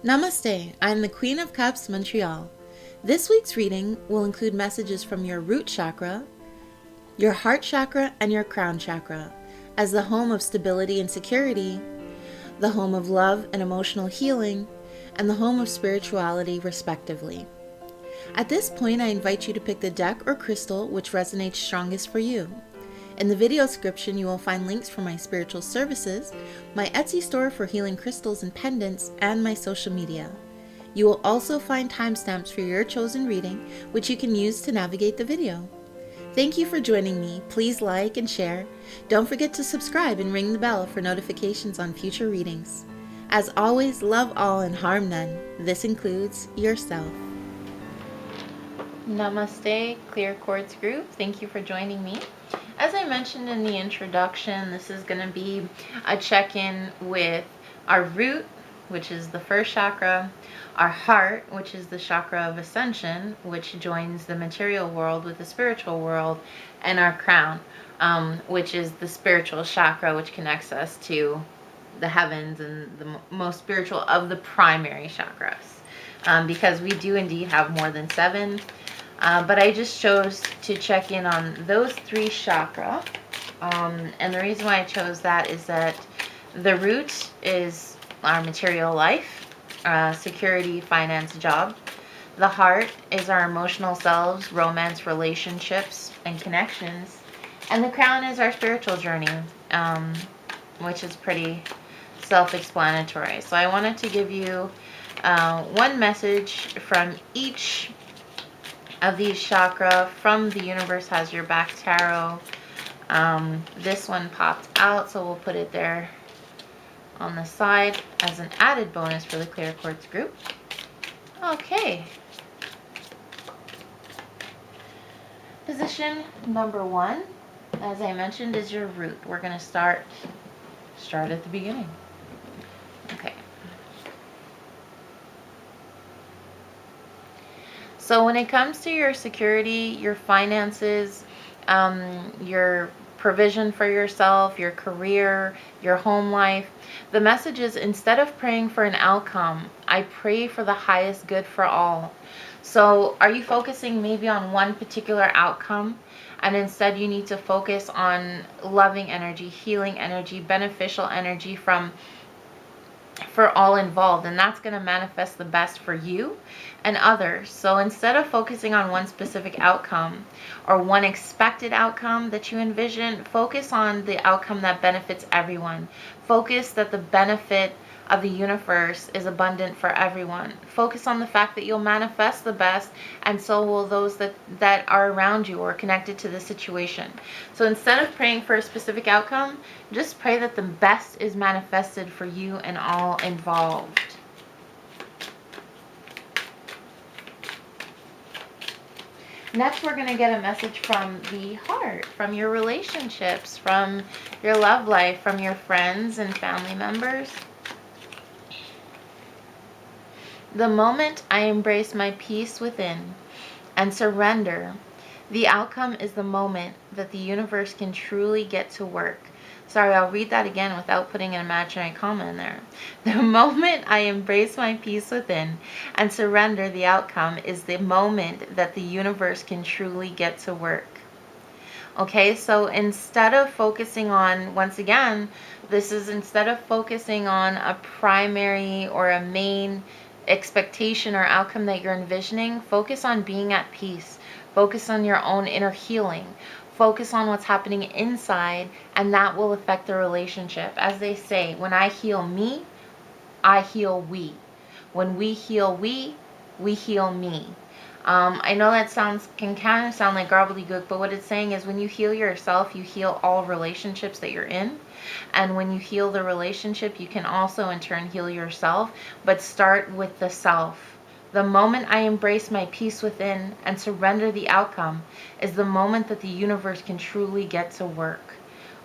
Namaste, I'm the Queen of Cups, Montreal. This week's reading will include messages from your root chakra, your heart chakra, and your crown chakra, as the home of stability and security, the home of love and emotional healing, and the home of spirituality, respectively. At this point, I invite you to pick the deck or crystal which resonates strongest for you. In the video description, you will find links for my spiritual services, my Etsy store for healing crystals and pendants, and my social media. You will also find timestamps for your chosen reading, which you can use to navigate the video. Thank you for joining me. Please like and share. Don't forget to subscribe and ring the bell for notifications on future readings. As always, love all and harm none. This includes yourself. Namaste, Clear Quartz group. Thank you for joining me. As I mentioned in the introduction, this is going to be a check-in with our root, which is the first chakra, our heart, which is the chakra of ascension, which joins the material world with the spiritual world, and our crown, which is the spiritual chakra, which connects us to the heavens and the most spiritual of the primary chakras, because we do indeed have more than 7. But I just chose to check in on those 3 chakra, and the reason why I chose that is that the root is our material life, security, finance, job. The heart is our emotional selves, romance, relationships, and connections. And the crown is our spiritual journey, which is pretty self-explanatory. So I wanted to give you one message from each of these chakra from the Universe Has Your Back Tarot. This one popped out, so we'll put it there on the side as an added bonus for the Clear Quartz group. Okay. Position number 1, as I mentioned, is your root. We're going to start at the beginning. Okay. So when it comes to your security, your finances, your provision for yourself, your career, your home life, the message is, instead of praying for an outcome, I pray for the highest good for all. So are you focusing maybe on one particular outcome, and instead you need to focus on loving energy, healing energy, beneficial energy for all involved, and that's going to manifest the best for you and others. So instead of focusing on one specific outcome or one expected outcome that you envision, focus on the outcome that benefits everyone. Focus that the benefit of the universe is abundant for everyone. Focus on the fact that you'll manifest the best, and so will those that are around you or connected to the situation. So instead of praying for a specific outcome, just pray that the best is manifested for you and all involved. Next, we're going to get a message from the heart, from your relationships, from your love life, from your friends and family members. The moment I embrace my peace within and surrender, the outcome is the moment that the universe can truly get to work. Sorry, I'll read that again without putting an imaginary comma in there. The moment I embrace my peace within and surrender, the outcome is the moment that the universe can truly get to work. Okay, so instead of focusing on, once again, this is instead of focusing on a primary or a main expectation or outcome that you're envisioning, focus on being at peace. Focus on your own inner healing. Focus on what's happening inside, and that will affect the relationship. As they say, when I heal me, I heal we. When we heal we heal me. I know that can kind of sound like gobbledygook, but what it's saying is when you heal yourself, you heal all relationships that you're in. And when you heal the relationship, you can also in turn heal yourself, but start with the self. The moment I embrace my peace within and surrender the outcome is the moment that the universe can truly get to work.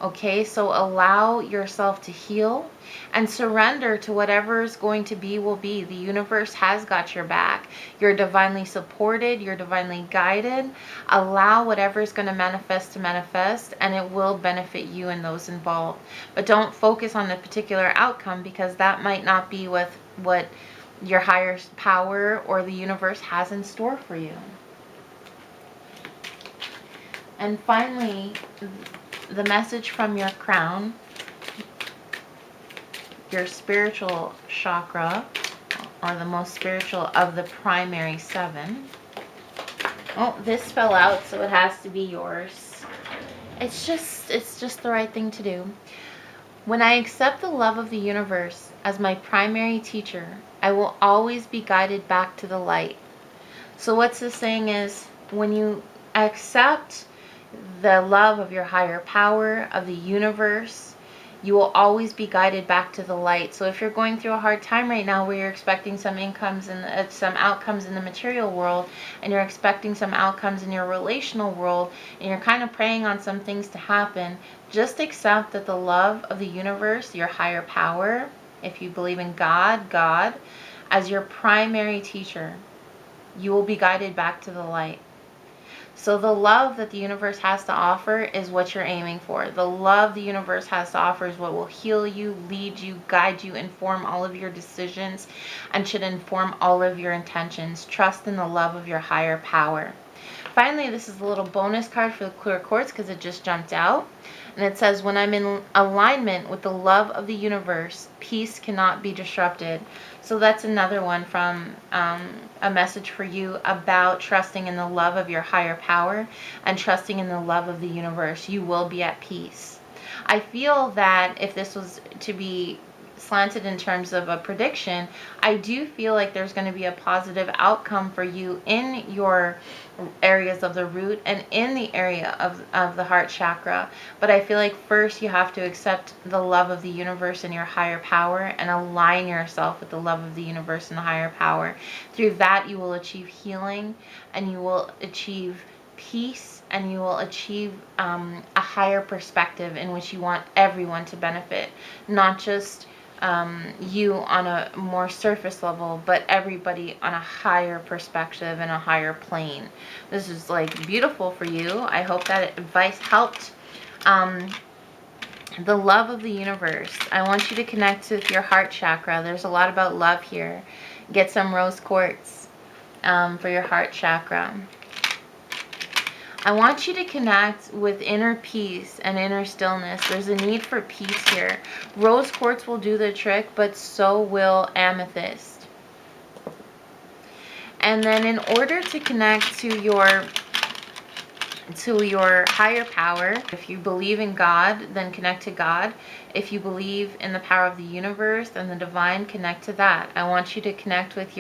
Okay, so allow yourself to heal and surrender to whatever is going to be will be. The universe has got your back. You're divinely supported. You're divinely guided. Allow whatever is going to manifest, and it will benefit you and those involved. But don't focus on the particular outcome, because that might not be what your higher power or the universe has in store for you. And finally, the message from your crown, your spiritual chakra, or the most spiritual of the primary 7. Oh, this fell out, so it has to be yours. It's just the right thing to do. When I accept the love of the universe as my primary teacher, I will always be guided back to the light. So what's this saying is, when you accept the love of your higher power, of the universe, you will always be guided back to the light. So if you're going through a hard time right now where you're expecting some some outcomes in the material world, and you're expecting some outcomes in your relational world, and you're kind of praying on some things to happen, just accept that the love of the universe, your higher power, if you believe in God, as your primary teacher, you will be guided back to the light. So the love that the universe has to offer is what you're aiming for. The love the universe has to offer is what will heal you, lead you, guide you, inform all of your decisions, and should inform all of your intentions. Trust in the love of your higher power. Finally, this is a little bonus card for the clear quartz because it just jumped out. And it says, when I'm in alignment with the love of the universe, peace cannot be disrupted. So that's another one from a message for you about trusting in the love of your higher power and trusting in the love of the universe. You will be at peace. I feel that if this was to be slanted in terms of a prediction, I do feel like there's going to be a positive outcome for you in your areas of the root and in the area of the heart chakra. But I feel like first you have to accept the love of the universe and your higher power and align yourself with the love of the universe and the higher power. Through that you will achieve healing, and you will achieve peace, and you will achieve a higher perspective in which you want everyone to benefit, not just you on a more surface level, but everybody on a higher perspective and a higher plane. This is like beautiful for you. I hope that advice helped. The love of the universe. I want you to connect with your heart chakra. There's a lot about love here. Get some rose quartz for your heart chakra. I want you to connect with inner peace and inner stillness. There's a need for peace here. Rose quartz will do the trick, but so will amethyst. And then in order to connect to your higher power, if you believe in God, then connect to God. If you believe in the power of the universe and the divine, connect to that. I want you to connect with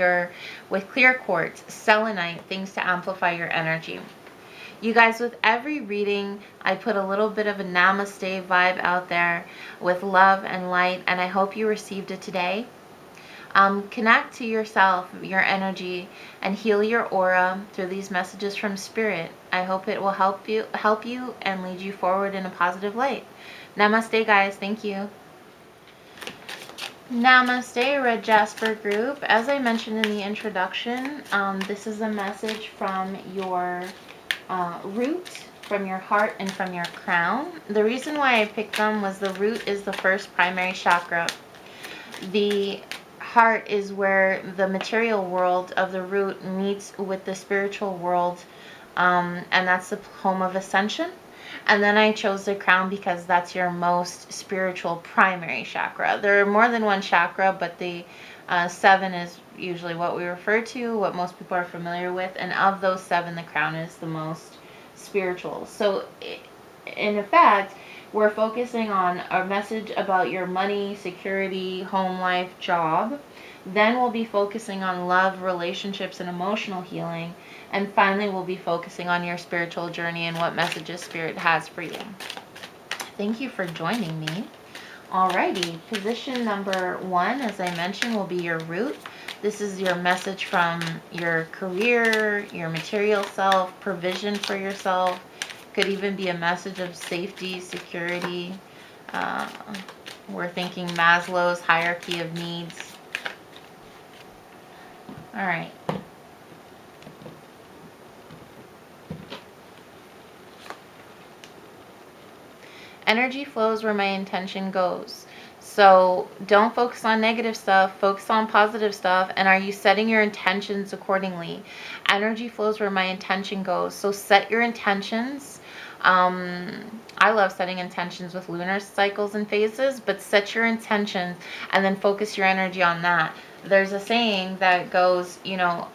clear quartz, selenite, things to amplify your energy. You guys, with every reading, I put a little bit of a namaste vibe out there with love and light, and I hope you received it today. Connect to yourself, your energy, and heal your aura through these messages from Spirit. I hope it will help you and lead you forward in a positive light. Namaste, guys. Thank you. Namaste, Red Jasper group. As I mentioned in the introduction, this is a message from your root, from your heart, and from your crown. The reason why I picked them was the root is the first primary chakra. The heart is where the material world of the root meets with the spiritual world, and that's the home of ascension. And then I chose the crown because that's your most spiritual primary chakra. There are more than one chakra, but the 7 is usually what we refer to, what most people are familiar with, and of those 7, the crown is the most spiritual. So in effect, we're focusing on a message about your money, security, home life, job. Then we'll be focusing on love, relationships, and emotional healing. And finally, we'll be focusing on your spiritual journey and what messages Spirit has for you. Thank you for joining me. Alrighty, position number 1, as I mentioned, will be your root. This is your message from your career, your material self, provision for yourself. Could even be a message of safety, security. We're thinking Maslow's hierarchy of needs. All right. Energy flows where my intention goes. So don't focus on negative stuff, focus on positive stuff. And are you setting your intentions accordingly? Energy flows where my intention goes. So set your intentions. I love setting intentions with lunar cycles and phases, but set your intentions and then focus your energy on that. There's a saying that goes, you know,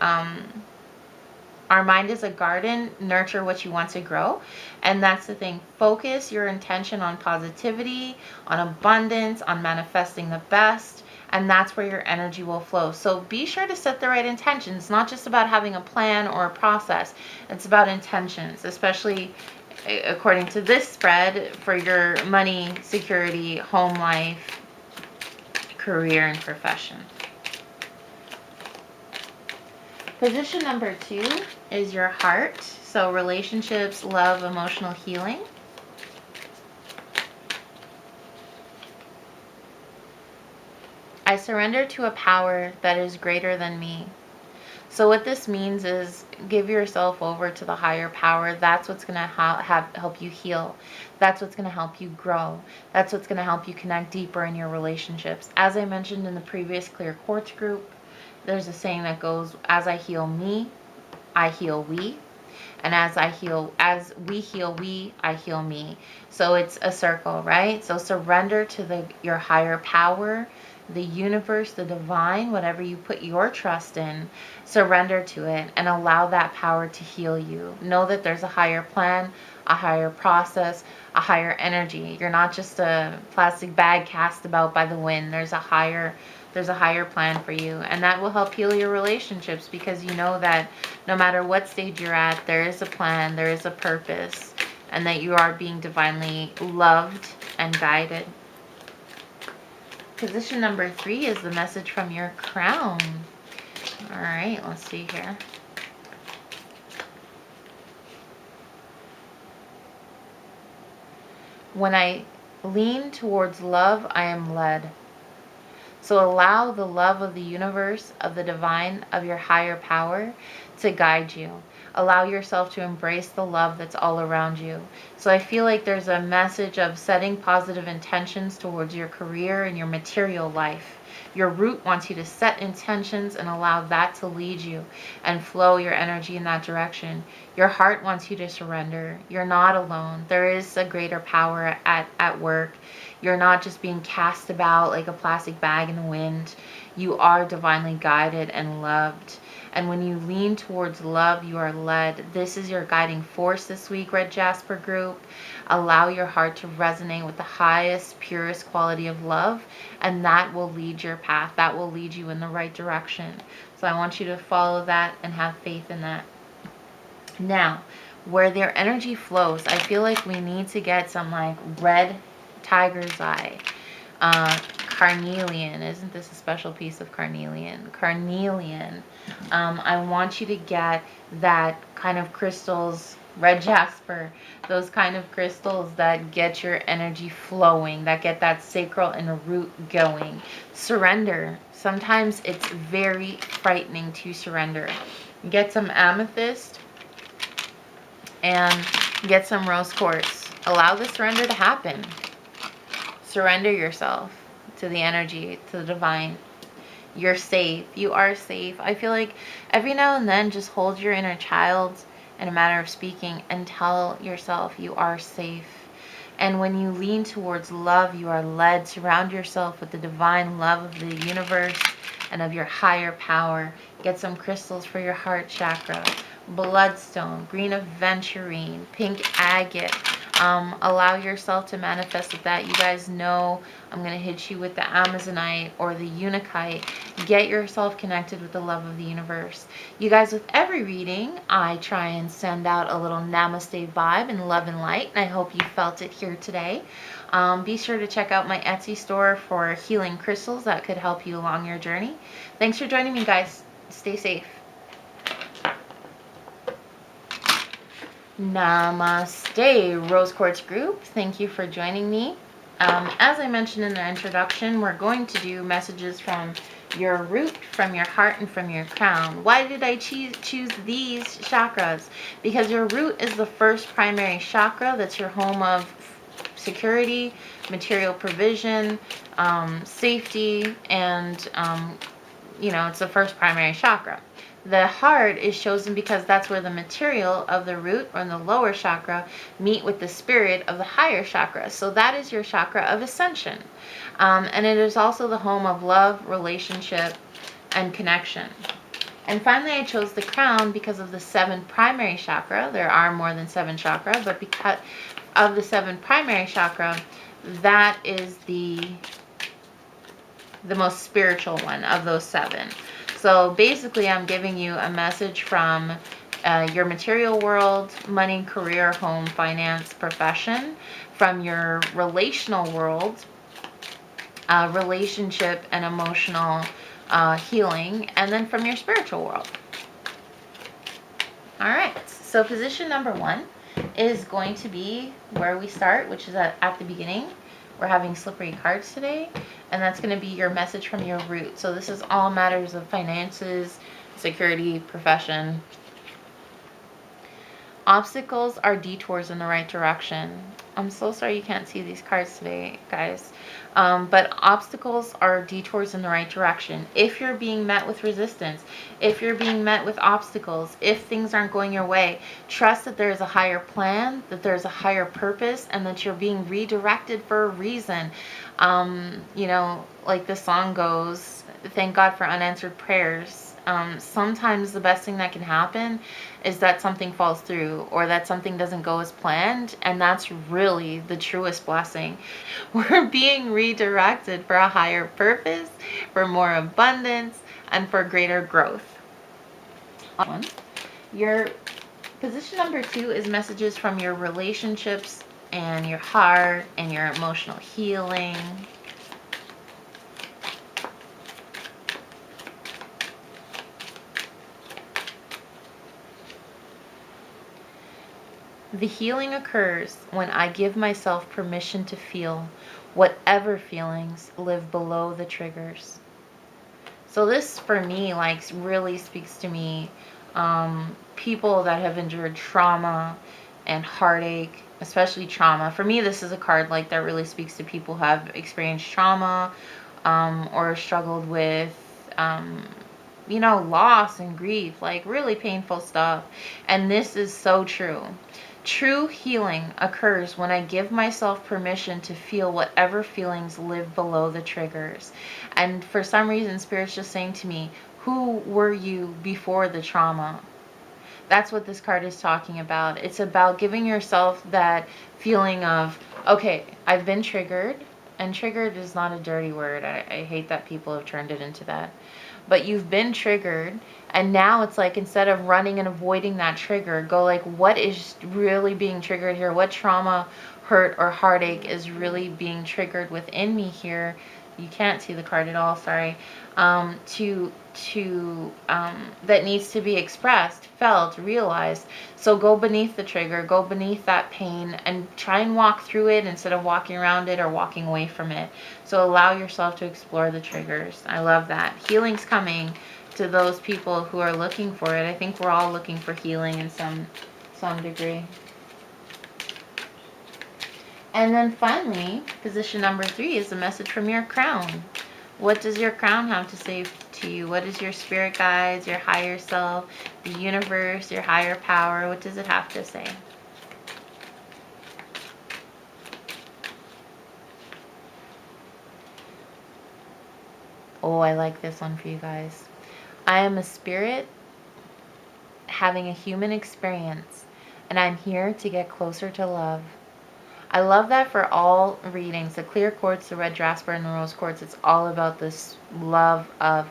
our mind is a garden, nurture what you want to grow. And that's the thing. Focus your intention on positivity, on abundance, on manifesting the best. And that's where your energy will flow. So be sure to set the right intentions. It's not just about having a plan or a process. It's about intentions, especially according to this spread for your money, security, home life, career, and profession. Position number 2 is your heart. So relationships, love, emotional healing. I surrender to a power that is greater than me. So what this means is give yourself over to the higher power. That's what's going to help you heal. That's what's going to help you grow. That's what's going to help you connect deeper in your relationships. As I mentioned in the previous Clear Quartz group, there's a saying that goes, as I heal me, I heal we. And as we heal we, I heal me. So it's a circle, right? So surrender to your higher power, the universe, the divine, whatever you put your trust in, surrender to it and allow that power to heal you. Know that there's a higher plan, a higher process, a higher energy. You're not just a plastic bag cast about by the wind. There's a higher plan for you, and that will help heal your relationships, because you know that no matter what stage you're at, there is a plan, there is a purpose, and that you are being divinely loved and guided. Position number 3 is the message from your crown. All right, let's see here. When I lean towards love, I am led. So allow the love of the universe, of the divine, of your higher power to guide you. Allow yourself to embrace the love that's all around you. So I feel like there's a message of setting positive intentions towards your career and your material life. Your root wants you to set intentions and allow that to lead you and flow your energy in that direction. Your heart wants you to surrender. You're not alone. There is a greater power at work. You're not just being cast about like a plastic bag in the wind. You are divinely guided and loved. And when you lean towards love, you are led. This is your guiding force this week, Red Jasper group. Allow your heart to resonate with the highest, purest quality of love, and that will lead your path. That will lead you in the right direction. So I want you to follow that and have faith in that. Now, where their energy flows, I feel like we need to get some like red tiger's eye. Carnelian. Isn't this a special piece of carnelian? Carnelian. I want you to get that kind of crystals, red jasper, those kind of crystals that get your energy flowing, that get that sacral and root going. Surrender. Sometimes it's very frightening to surrender. Get some amethyst and get some rose quartz. Allow the surrender to happen. Surrender yourself to the energy, to the divine. You're safe. You are safe. I feel like every now and then just hold your inner child in a matter of speaking and tell yourself you are safe. And when you lean towards love, you are led. Surround yourself with the divine love of the universe and of your higher power. Get some crystals for your heart chakra. Bloodstone, green aventurine, pink agate. Allow yourself to manifest with that. You guys know I'm going to hit you with the Amazonite or the Unakite. Get yourself connected with the love of the universe. You guys, with every reading, I try and send out a little namaste vibe and love and light, and I hope you felt it here today. Be sure to check out my Etsy store for healing crystals that could help you along your journey. Thanks for joining me, guys. Stay safe. Namaste, Rose Quartz group. Thank you for joining me. As I mentioned in the introduction, we're going to do messages from your root, from your heart, and from your crown. Why did I choose these chakras? Because your root is the first primary chakra. That's your home of security, material provision, safety, and it's the first primary chakra. The heart is chosen because that's where the material of the root or the lower chakra meet with the spirit of the higher chakra. So that is your chakra of ascension. And it is also the home of love, relationship, and connection. And finally, I chose the crown because of the 7 primary chakra. There are more than 7 chakra, but because of the 7 primary chakra, that is the most spiritual one of those 7. So basically, I'm giving you a message from your material world, money, career, home, finance, profession, from your relational world, relationship and emotional healing, and then from your spiritual world. All right, so position number 1 is going to be where we start, which is at the beginning. We're having slippery cards today, and that's going to be your message from your root. So this is all matters of finances, security, profession. Obstacles are detours in the right direction. I'm so sorry you can't see these cards today, guys. But obstacles are detours in the right direction. If you're being met with resistance, if you're being met with obstacles, if things aren't going your way, trust that there's a higher plan, that there's a higher purpose, and that you're being redirected for a reason. Like the song goes, thank God for unanswered prayers. Sometimes the best thing that can happen is that something falls through, or that something doesn't go as planned, and that's really the truest blessing. We're being redirected for a higher purpose, for more abundance, and for greater growth. Your position number 2 is messages from your relationships and your heart and your emotional healing. The healing occurs when I give myself permission to feel whatever feelings live below the triggers. So this, for me, really speaks to me. People that have endured trauma and heartache, especially trauma. For me, this is a card that really speaks to people who have experienced trauma or struggled with loss and grief, really painful stuff. And this is so true. True healing occurs when I give myself permission to feel whatever feelings live below the triggers. And for some reason, Spirit's just saying to me, who were you before the trauma? That's what this card is talking about. It's about giving yourself that feeling of, okay, I've been triggered. And triggered is not a dirty word. I hate that people have turned it into that. But you've been triggered, and now it's instead of running and avoiding that trigger, go what is really being triggered here? What trauma, hurt, or heartache is really being triggered within me here? You can't see the card at all, sorry. That needs to be expressed, felt, realized. So go beneath the trigger, go beneath that pain, and try and walk through it instead of walking around it or walking away from it. So allow yourself to explore the triggers. I love that. Healing's coming to those people who are looking for it. I think we're all looking for healing in some degree. And then finally, position number 3 is a message from your crown. What does your crown have to say to you? What is your spirit guides, your higher self, the universe, your higher power? What does it have to say? Oh, I like this one for you guys. I am a spirit having a human experience, and I'm here to get closer to love. I love that for all readings, the clear quartz, the red jasper, and the rose quartz. It's all about this love of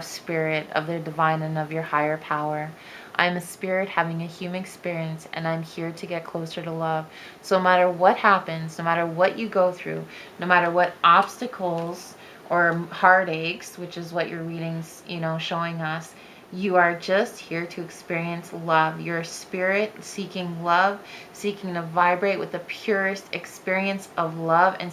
spirit, of the divine, and of your higher power. I'm a spirit having a human experience, and I'm here to get closer to love. So no matter what happens, no matter what you go through, no matter what obstacles or heartaches, which is what your reading's, showing us, you are just here to experience love. You're a spirit seeking love, seeking to vibrate with the purest experience of love, and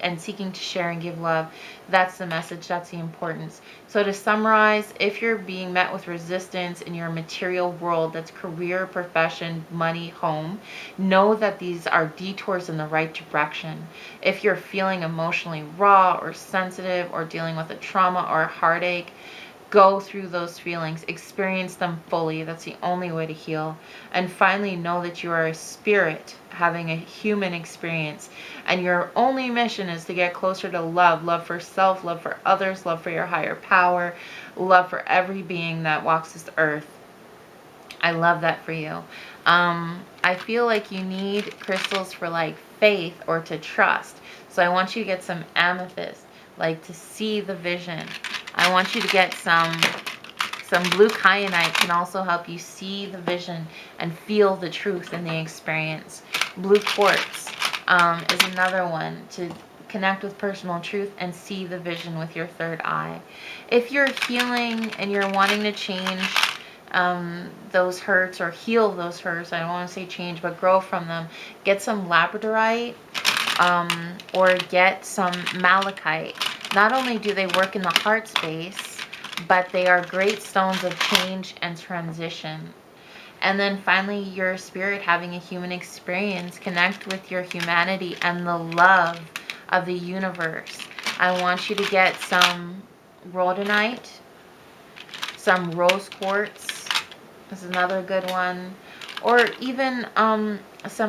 and seeking to share and give love. That's the message. That's the importance. So to summarize, if you're being met with resistance in your material world, that's career, profession, money, home, know that these are detours in the right direction. If you're feeling emotionally raw or sensitive or dealing with a trauma or a heartache, go through those feelings, experience them fully. That's the only way to heal. And finally, know that you are a spirit having a human experience, and your only mission is to get closer to love. Love for self, love for others, love for your higher power, love for every being that walks this earth. I love that for you. I feel like you need crystals for like faith or to trust. So I want you to get some amethyst, like to see the vision. I want you to get some blue kyanite, can also help you see the vision and feel the truth in the experience. Blue quartz is another one to connect with personal truth and see the vision with your third eye. If you're healing and you're wanting to change those hurts or heal those hurts, I don't want to say change, but grow from them, get some labradorite or get some malachite. Not only do they work in the heart space, but they are great stones of change and transition. And then finally, your spirit having a human experience, connect with your humanity and the love of the universe. I want you to get some rhodonite, some rose quartz is another good one, or even some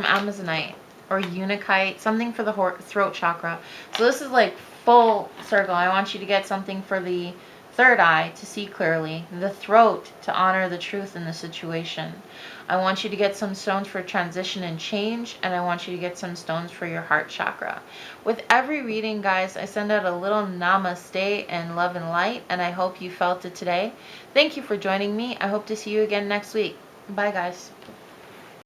amazonite or unakite, something for the throat chakra. So this is like full circle. I want you to get something for the third eye to see clearly, the throat to honor the truth in the situation. I want you to get some stones for transition and change, and I want you to get some stones for your heart chakra. With every reading, guys, I send out a little namaste and love and light, and I hope you felt it today. Thank you for joining me. I hope to see you again next week. Bye, guys.